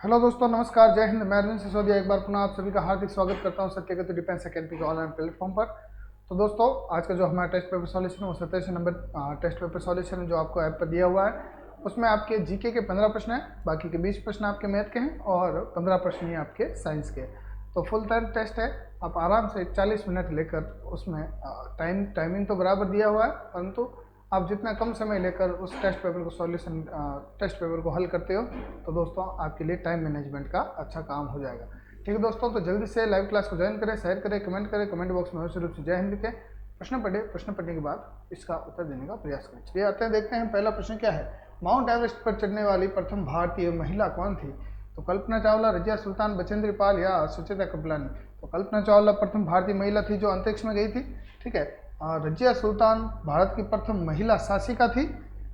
Hello दोस्तों, नमस्कार, जय हिंद। मैं अरविंद सिसोदिया एक बार पुनः आप सभी का हार्दिक स्वागत करता हूं सत्यगति डिफेंस अकेडमी के ऑनलाइन प्लेटफॉर्म पर। तो दोस्तों, आज का जो हमारा टेस्ट पेपर सॉल्यूशन है वो 27 नंबर टेस्ट पेपर सॉल्यूशन है जो आपको ऐप पर दिया हुआ है। उसमें आपके जीके के 15 प्रश्न हैं, बाकी के 20 प्रश्न आपके मैथ के हैं और 15 प्रश्न ही आपके साइंस के। तो फुल टाइम टेस्ट है, आप आराम से 40 मिनट लेकर उसमें टाइमिंग तो बराबर दिया हुआ है, परंतु आप जितना कम समय लेकर उस टेस्ट पेपर को हल करते हो तो दोस्तों आपके लिए टाइम मैनेजमेंट का अच्छा काम हो जाएगा। ठीक है दोस्तों, तो जल्दी से लाइव क्लास को ज्वाइन करें, शेयर करें, कमेंट बॉक्स में अवश्य रूप से जय हिंद के प्रश्न पढ़ने के बाद इसका उत्तर देने का प्रयास करें। चलिए आते हैं, देखते हैं पहला प्रश्न क्या है। माउंट एवरेस्ट पर चढ़ने वाली प्रथम भारतीय महिला कौन थी? तो कल्पना चावला, रजिया सुल्तान, बचेंद्री पाल या सुचेता कृपलानी। तो कल्पना चावला प्रथम भारतीय महिला थी जो अंतरिक्ष में गई थी। ठीक है, रजिया सुल्तान भारत की प्रथम महिला शासिका थी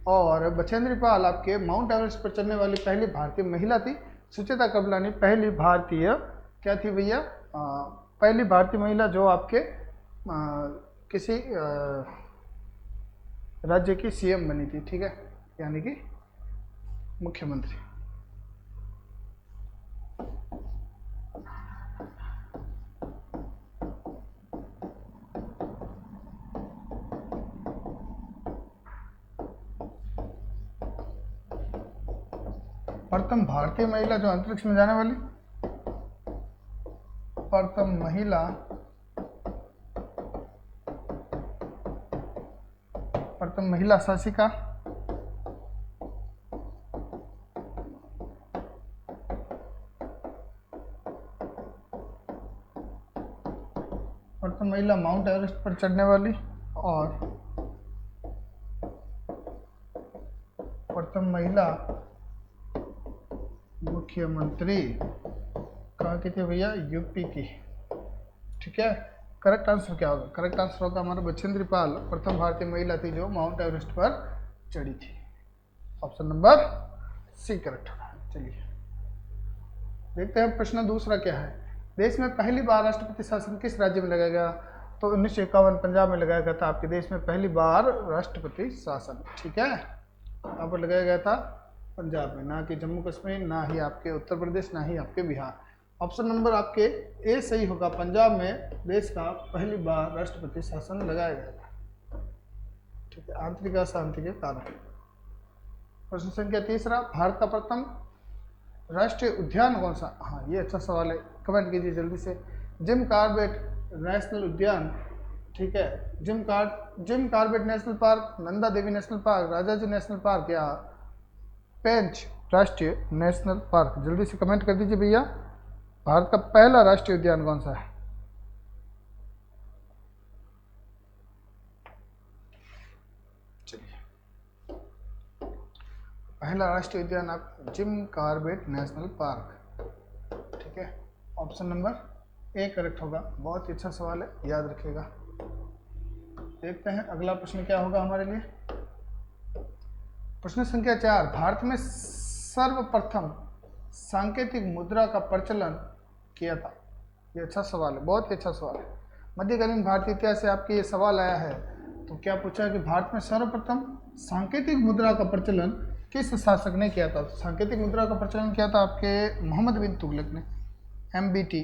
और बचेंद्री पाल आपके माउंट एवरेस्ट पर चढ़ने वाली पहली भारतीय महिला थी। सुचेता कृपलानी पहली भारतीय क्या थी भैया? पहली भारतीय महिला जो आपके किसी राज्य की सीएम बनी थी। ठीक है, यानी कि मुख्यमंत्री। प्रथम भारतीय महिला जो अंतरिक्ष में जाने वाली, प्रथम महिला शासिका, प्रथम महिला माउंट एवरेस्ट पर चढ़ने वाली और प्रथम महिला मुख्यमंत्री कहाँ की थी भैया? यूपी की। ठीक है, करेक्ट आंसर क्या होगा? करेक्ट आंसर होगा हमारा बचेंद्री पाल प्रथम भारतीय महिला थी जो माउंट एवरेस्ट पर चढ़ी थी। ऑप्शन नंबर सी करेक्ट होगा। चलिए देखते हैं प्रश्न दूसरा क्या है। देश में पहली बार राष्ट्रपति शासन किस राज्य में लगाया गया? तो 1951 पंजाब में लगाया गया था। आपके देश में पहली बार राष्ट्रपति शासन, ठीक है, यहाँ पर लगाया गया था पंजाब में, ना कि जम्मू कश्मीर, ना ही आपके उत्तर प्रदेश, ना ही आपके बिहार। ऑप्शन नंबर आपके ए सही होगा। पंजाब में देश का पहली बार राष्ट्रपति शासन लगाया गया था। ठीक है, आंतरिक अशांति के कारण। प्रश्न संख्या तीसरा, भारत का प्रथम राष्ट्रीय उद्यान कौन सा? हाँ, ये अच्छा सवाल है, कमेंट कीजिए जल्दी से। जिम कॉर्बेट नेशनल उद्यान, ठीक है, Jim Corbett national park, Nanda Devi national park, Rajaji national park या पेंच राष्ट्रीय नेशनल पार्क? जल्दी से कमेंट कर दीजिए भैया, भारत का पहला राष्ट्रीय उद्यान कौन सा है? चलिए, पहला राष्ट्रीय उद्यान आप जिम कॉर्बेट नेशनल पार्क। ठीक है, ऑप्शन नंबर ए करेक्ट होगा। बहुत ही अच्छा सवाल है, याद रखिएगा। देखते हैं अगला प्रश्न क्या होगा हमारे लिए। प्रश्न संख्या 4, भारत में सर्वप्रथम सांकेतिक मुद्रा का प्रचलन किया था? ये अच्छा सवाल है, बहुत ही अच्छा सवाल है। मध्यकालीन भारतीय इतिहास से आपके ये सवाल आया है। तो क्या पूछा है कि भारत में सर्वप्रथम सांकेतिक मुद्रा का प्रचलन किस शासक ने किया था? सांकेतिक मुद्रा का प्रचलन किया था आपके मोहम्मद बिन तुगलक ने। MBT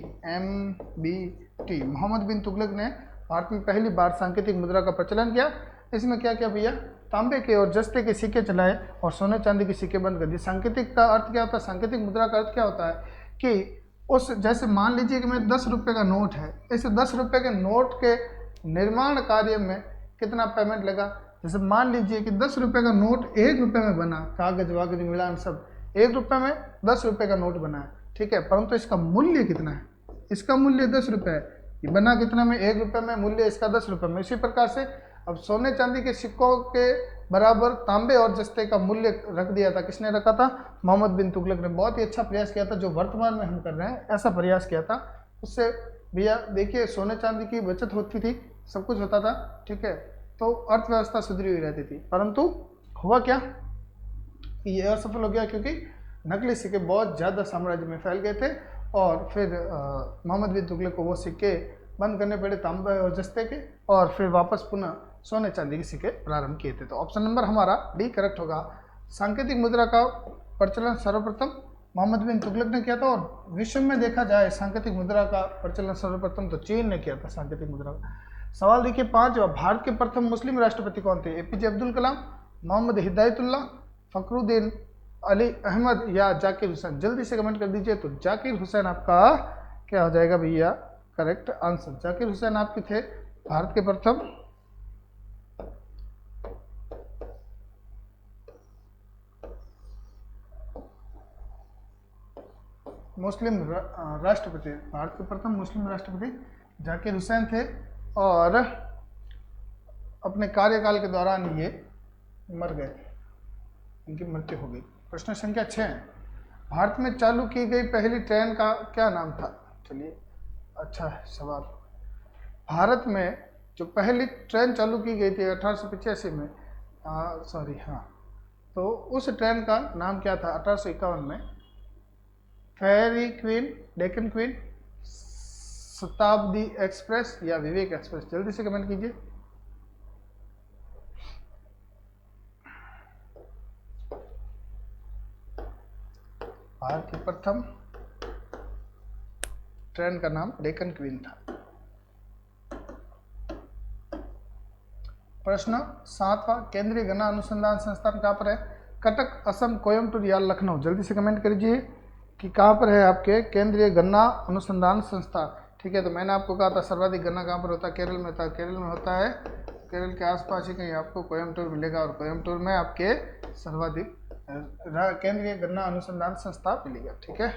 मोहम्मद बिन तुगलक ने भारत में पहली बार सांकेतिक मुद्रा का प्रचलन किया। इसमें क्या क्या भैया? तांबे के और जस्ते के सिक्के चलाए और सोने चांदी के सिक्के बंद कर दिए। सांकेतिक का अर्थ क्या होता है? सांकेतिक मुद्रा का अर्थ क्या होता है कि उस, जैसे मान लीजिए कि मैं 10 रुपये का नोट है, इस 10 रुपये के नोट के निर्माण कार्य में कितना पेमेंट लगा? जैसे मान लीजिए कि 10 रुपये का नोट 1 रुपये में बना, कागज वागज मिलान सब 1 रुपये में 10 रुपये का नोट बना है। ठीक है, परंतु इसका मूल्य कितना है? इसका मूल्य 10 रुपये है। ये बना कितना में? 1 रुपये में, मूल्य इसका 10 रुपये में। इसी प्रकार से अब सोने चांदी के सिक्कों के बराबर तांबे और जस्ते का मूल्य रख दिया था। किसने रखा था? मोहम्मद बिन तुगलक ने। बहुत ही अच्छा प्रयास किया था, जो वर्तमान में हम कर रहे हैं ऐसा प्रयास किया था। उससे भैया देखिए सोने चांदी की बचत होती थी, सब कुछ होता था। ठीक है, तो अर्थव्यवस्था सुधरी हुई रहती थी। परंतु हुआ क्या, ये असफल हो गया क्योंकि नकली सिक्के बहुत ज़्यादा साम्राज्य में फैल गए थे और फिर मोहम्मद बिन तुगलक को वो सिक्के बंद करने पड़े तांबे और जस्ते के, और फिर वापस पुनः सोने चांदी के सिक्के प्रारंभ किए थे। तो ऑप्शन नंबर हमारा डी करेक्ट होगा। सांकेतिक मुद्रा का प्रचलन सर्वप्रथम मोहम्मद बिन तुगलक ने किया था। और विश्व में देखा जाए सांकेतिक मुद्रा का प्रचलन सर्वप्रथम तो चीन ने किया था सांकेतिक मुद्रा का। सवाल देखिए 5, भारत के प्रथम मुस्लिम राष्ट्रपति कौन थे? एपीजे अब्दुल कलाम, मोहम्मद हिदायतुल्लाह, फखरुद्दीन अली अहमद या जाकिर हुसैन। जल्दी से कमेंट कर दीजिए। तो जाकिर हुसैन आपका क्या हो जाएगा भैया करेक्ट आंसर। जाकिर हुसैन आपके थे भारत के प्रथम मुस्लिम राष्ट्रपति। भारत के प्रथम मुस्लिम राष्ट्रपति जाकिर हुसैन थे और अपने कार्यकाल के दौरान ये मर गए थे, इनकी मृत्यु हो गई। प्रश्न संख्या 6, भारत में चालू की गई पहली ट्रेन का क्या नाम था? चलिए अच्छा सवाल। भारत में जो पहली ट्रेन चालू की गई थी 1885 में, तो उस ट्रेन का नाम क्या था 1851 में? फेरी क्वीन, डेक्कन क्वीन, शताब्दी एक्सप्रेस या विवेक एक्सप्रेस। जल्दी से कमेंट कीजिए। भारत की प्रथम ट्रेन का नाम डेक्कन क्वीन था। प्रश्न 7वां, केंद्रीय गन्ना अनुसंधान संस्थान कहाँ पर है? कटक, असम, कोयम्बटूर या लखनऊ। जल्दी से कमेंट करिए कि कहाँ पर है आपके केंद्रीय गन्ना अनुसंधान संस्थान। ठीक है, तो मैंने आपको कहा था सर्वाधिक गन्ना कहाँ पर होता है? केरल में था। केरल में होता है, केरल के आसपास ही कहीं आपको कोयम्बटूर मिलेगा और कोयम्बटूर में आपके सर्वाधिक केंद्रीय गन्ना अनुसंधान संस्था मिलेगा। ठीक है,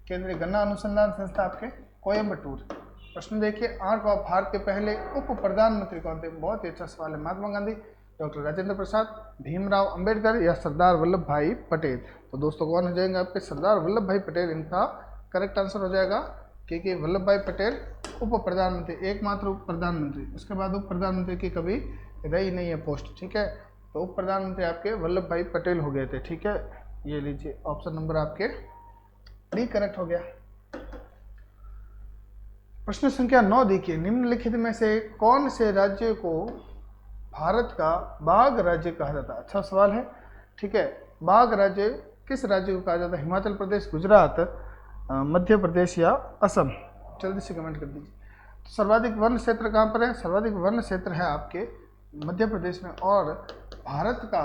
केंद्रीय गन्ना अनुसंधान संस्था आपके कोयम्बटूर। प्रश्न देखिए 8वां, भारत के पहले उप प्रधानमंत्री कौन थे? बहुत ही अच्छा सवाल है। महात्मा गांधी, डॉक्टर राजेंद्र प्रसाद, भीमराव अंबेडकर या सरदार वल्लभ भाई पटेल। तो दोस्तों कौन हो जाएंगे आपके? सरदार वल्लभ भाई पटेल इनका करेक्ट आंसर हो जाएगा, क्योंकि वल्लभ भाई पटेल उप प्रधानमंत्री, एकमात्र उप प्रधानमंत्री, उसके बाद उप प्रधानमंत्री की कभी रही नहीं है पोस्ट। ठीक है, तो उप प्रधानमंत्री आपके वल्लभ भाई पटेल हो गए थे। ठीक है, ये लीजिए ऑप्शन नंबर आपके डी करेक्ट हो गया। प्रश्न संख्या 9 देखिए, निम्नलिखित में से कौन से राज्य को भारत का बाघ राज्य कहा जाता है? अच्छा सवाल है। ठीक है, बाघ राज्य किस राज्य को कहा जाता है? हिमाचल प्रदेश, गुजरात, मध्य प्रदेश या असम। जल्दी से कमेंट कर दीजिए। तो सर्वाधिक वन क्षेत्र कहाँ पर है? सर्वाधिक वन क्षेत्र है आपके मध्य प्रदेश में। और भारत का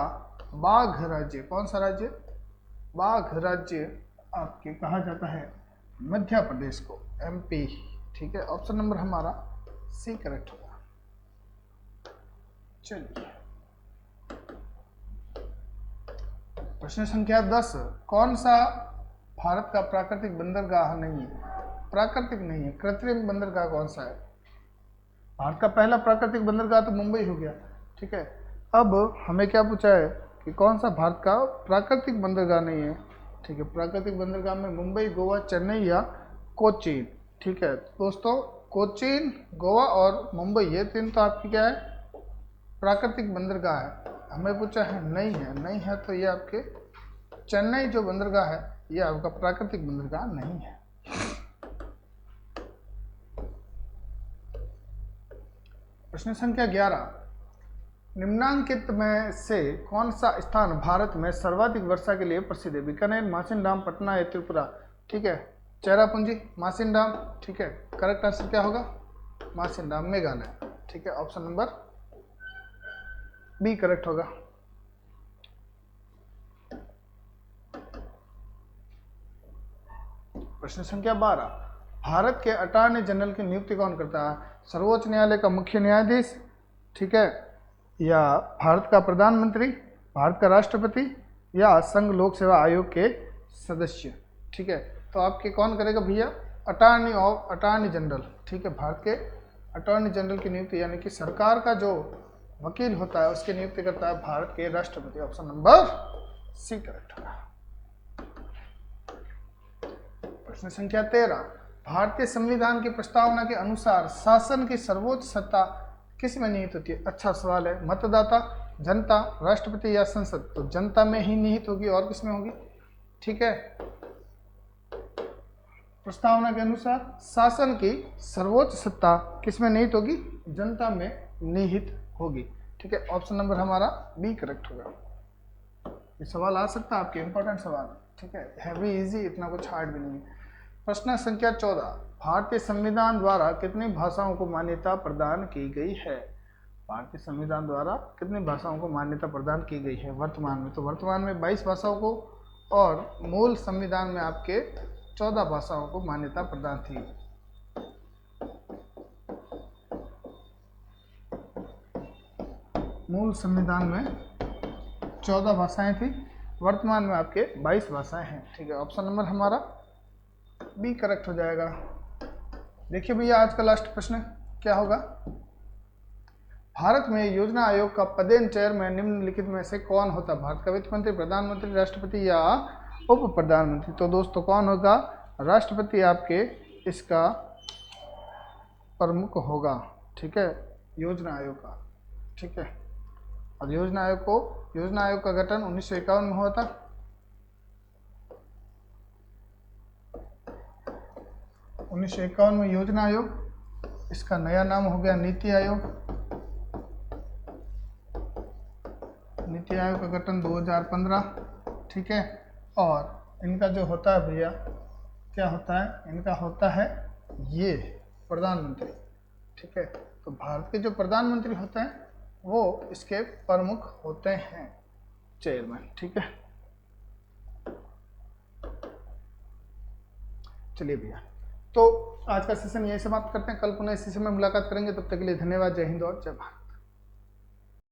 बाघ राज्य कौन सा राज्य? बाघ राज्य आपके कहा जाता है मध्य प्रदेश को, एमपी। ठीक है, ऑप्शन नंबर हमारा सी करेक्ट होगा। चलिए प्रश्न संख्या 10, कौन सा भारत का प्राकृतिक बंदरगाह नहीं है? प्राकृतिक नहीं है, कृत्रिम बंदरगाह कौन सा है? भारत का पहला प्राकृतिक बंदरगाह तो मुंबई हो गया। ठीक है, अब हमें क्या पूछा है कि कौन सा भारत का प्राकृतिक बंदरगाह नहीं है? ठीक है, प्राकृतिक बंदरगाह में मुंबई, गोवा, चेन्नई या कोचीन। ठीक है दोस्तों, कोचीन, गोवा और मुंबई ये तीन तो आपकी क्या है? प्राकृतिक बंदरगाह है। हमें पूछा है नहीं है, नहीं है तो ये आपके चेन्नई जो बंदरगाह है ये आपका प्राकृतिक बंदरगाह नहीं है। प्रश्न संख्या 11, निम्नांकित में से कौन सा स्थान भारत में सर्वाधिक वर्षा के लिए प्रसिद्ध है? बीकानेर, मासिनराम, पटना या त्रिपुरा। ठीक है, चेरापूंजी, मासिनराम। ठीक है, करेक्ट आंसर क्या होगा? मासिनराम, मेघालय। ठीक है, ऑप्शन नंबर बी करेक्ट होगा। प्रश्न संख्या 12, भारत के अटॉर्नी जनरल की नियुक्ति कौन करता है? सर्वोच्च न्यायालय का मुख्य न्यायाधीश, ठीक है, या भारत का प्रधानमंत्री, भारत का राष्ट्रपति या संघ लोक सेवा आयोग के सदस्य। ठीक है, तो आपके कौन करेगा भैया? Attorney general. ठीक है, भारत के अटॉर्नी जनरल की नियुक्ति यानी कि सरकार का जो वकील होता है उसकी नियुक्ति करता है भारत के राष्ट्रपति। ऑप्शन नंबर सी करेक्ट होगा। प्रश्न संख्या 13, भारतीय संविधान की प्रस्तावना के अनुसार शासन की सर्वोच्च सत्ता किस में निहित होती है? अच्छा सवाल है। मतदाता, जनता, राष्ट्रपति या संसद। तो जनता में ही निहित होगी, और किस में होगी? ठीक है, प्रस्तावना के अनुसार शासन की सर्वोच्च सत्ता किस में निहित होगी? जनता में निहित होगी। ठीक है, ऑप्शन नंबर हमारा बी करेक्ट होगा। ये सवाल आ सकता है आपके, इंपॉर्टेंट सवाल। ठीक है भी इजी, इतना कुछ हार्ड भी नहीं है। प्रश्न संख्या 14, भारतीय संविधान द्वारा कितनी भाषाओं को मान्यता प्रदान की गई है? भारतीय संविधान द्वारा कितनी भाषाओं को मान्यता प्रदान की गई है वर्तमान में? तो वर्तमान में 22 भाषाओं को, और मूल संविधान में आपके 14 भाषाओं को मान्यता प्रदान थी। मूल संविधान में 14 भाषाएं थी, वर्तमान में आपके 22 भाषाएं हैं। ठीक है, ऑप्शन नंबर हमारा बी करेक्ट हो जाएगा। देखिए भैया आज का लास्ट प्रश्न क्या होगा? भारत में योजना आयोग का पदेन चेयरमैन निम्नलिखित में से कौन होता है? भारत का वित्त मंत्री, प्रधानमंत्री, राष्ट्रपति या उप प्रधानमंत्री? तो दोस्तों कौन होगा? राष्ट्रपति आपके इसका प्रमुख होगा। ठीक है, योजना आयोग का। ठीक है, और योजना आयोग का गठन 1951 में हुआ था। में योजना आयोग, इसका नया नाम हो गया नीति आयोग। नीति आयोग का गठन 2015। ठीक है, और इनका जो होता है भैया क्या होता है? इनका होता है ये प्रधानमंत्री। ठीक है, तो भारत के जो प्रधानमंत्री होते हैं वो इसके प्रमुख होते हैं, चेयरमैन। ठीक है, चलिए भैया, तो आज का सेशन यही समाप्त करते हैं। कल पुनः इसी समय मुलाकात करेंगे, तब तक के लिए धन्यवाद। जय हिंद और जय भारत।